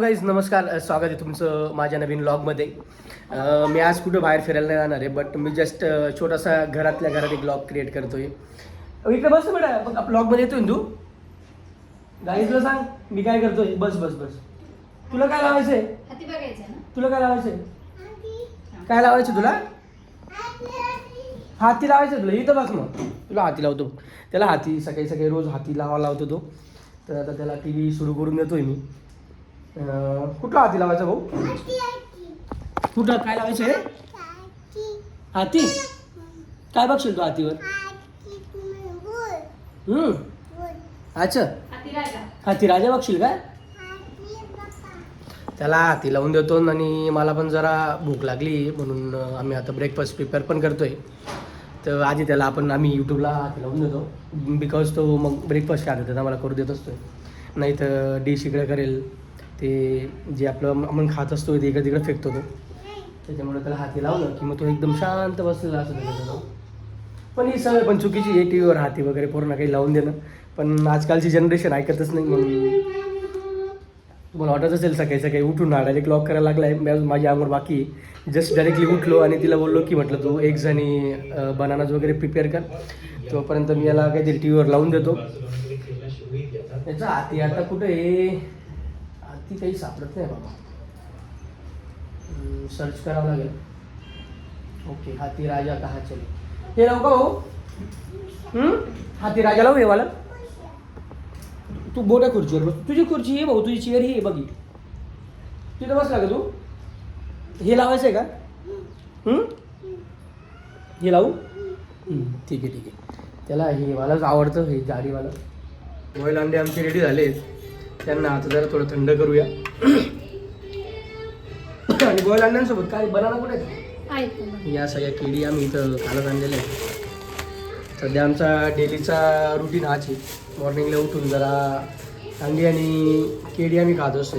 Guys नमस्कार, स्वागत आहे तुमचं माझ्या नवीन व्लॉगमध्ये. मी आज कुठं बाहेर फिरायला नाही जाणार आहे, बट मी जस्ट छोटासा घरातल्या घरात एक व्लॉग क्रिएट करतोय. इकडे बस ना बेटा, बघ व्लॉगमध्ये येतोय ना तू. गाईजला सांग मी काय करतोय. बस बस बस. तुला काय लावायचंय? तुला काय लावायचंय? काय लावायचं तुला? हाती लावायचं तुला. इथं बस मग तुला हाती लावतो. त्याला हाती सकाळी सकाळी रोज हाती लावतो तो. तर आता त्याला टी व्ही सुरू करून देतोय मी. कुठला हाती लावायचा भाऊ? कुठं काय लावायचं आहे? हाती. काय बघशील तू हातीवर? अच्छा, हाती राजा बघशील काय? त्याला हाती लावून देतो. आणि मला पण जरा भूक लागली म्हणून आम्ही आता ब्रेकफास्ट प्रिपेअर पण करतोय. तर आधी त्याला आम्ही यूट्यूबला हाती लावून देतो, बिकॉज तो मग ब्रेकफास्ट काय देतात आम्हाला करू देत असतोय. नाही तर डिश इकडे करेल, ते जे आपलं आपण खात असतो ते इकडे तिकडे फेकतो तो. त्याच्यामुळे त्याला हाती लावलं की मग तो एकदम शांत बसलेला असं त्याच्याजवळ. पण ही सवय पण चुकीची आहे, टी व्हीवर हाती वगैरे पूर्ण काही लावून देणं. पण आजकालची जनरेशन ऐकतच नाही. म्हणून तुम्हाला वाटत असेल सकाळी सकाळी उठून डायरेक्ट लॉक करायला लागला आहे. माझी आंघोळ बाकी, जस्ट डायरेक्टली उठलो आणि तिला बोललो की म्हटलं तू एग्ज आणि बनानाज वगैरे प्रिपेअर कर, तोपर्यंत मी याला काहीतरी टी व्हीवर लावून देतो. त्याचा हाती आता कुठे आहे? हाती काही सापडत नाही बाबा, सर्च करावं लागेल. ओके, हाती राजा कहा चले. हे लावू का हो? हाती राजा लावू हे वाला. तू मोठ्या खुर्चीवर बस. तुझी खुर्ची आहे भाऊ, तुझी चेअर ही बघी. तिथं बसला का तू? हे लावायचं आहे का? हे लावू? ठीक आहे ठीक आहे. त्याला हे वालाच आवडतं, हे जाडीवाला. बॉईल अंडे आमचे रेडी झाले. त्यांना आता जरा थोडं थंड करूया. आणि बॉईल अंड्यांसोबत काय बनाना कुठे आहे? या सगळ्या केळी आम्ही इथं खालत आणलेल्या आहेत. सध्या आमचा डेलीचा रुटीन हाच आहे. मॉर्निंगला उठून जरा अंडी आणि केळी आम्ही खात असतो.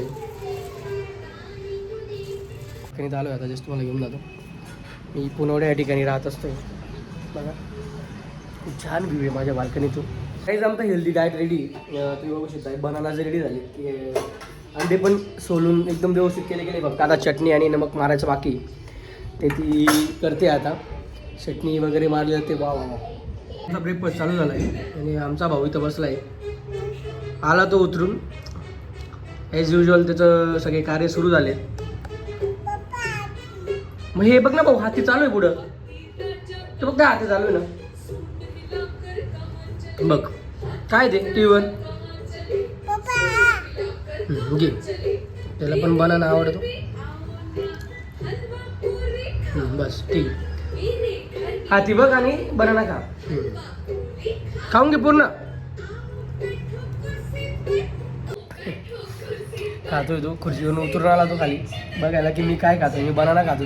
ठिकाणी आलो आता, जस्ट तुम्हाला घेऊन जातो. मी पुनवड्या या ठिकाणी राहत असतो. बघा खूप छान व्ह्यू आहे माझ्या बाल्कनीतून. काहीच आमचा हेल्दी डाएट रेडी. तुम्ही बघू शकता बनाना जर रेडी झाले की अंडे पण सोलून एकदम व्यवस्थित केले गेले. फक्त आता चटणी आणि नमक मारायचं बाकी ते ती करते. आता चटणी वगैरे मारली जाते. वा वा. आमचा ब्रेकफास्ट चालू झाला आहे आणि आमचा भाऊ इथं बसला आहे. आला तो उतरून. ॲज युजल त्याचं सगळे कार्य सुरू झाले. मग हे बघ ना भाऊ, हाती चालू आहे पुढं. ते बघ, हाती चालू आहे ना. बघ काय ते टी व्हीवर. घे, त्याला पण बनाना आवडतो. बस ठीक आहे. हाती बघ आणि बनाना खा. खाऊन घे पूर्ण. खातोय तो. खुर्चीवरून उतरून आला तो खाली बघायला की मी काय खातोय. मी बनाना खातो.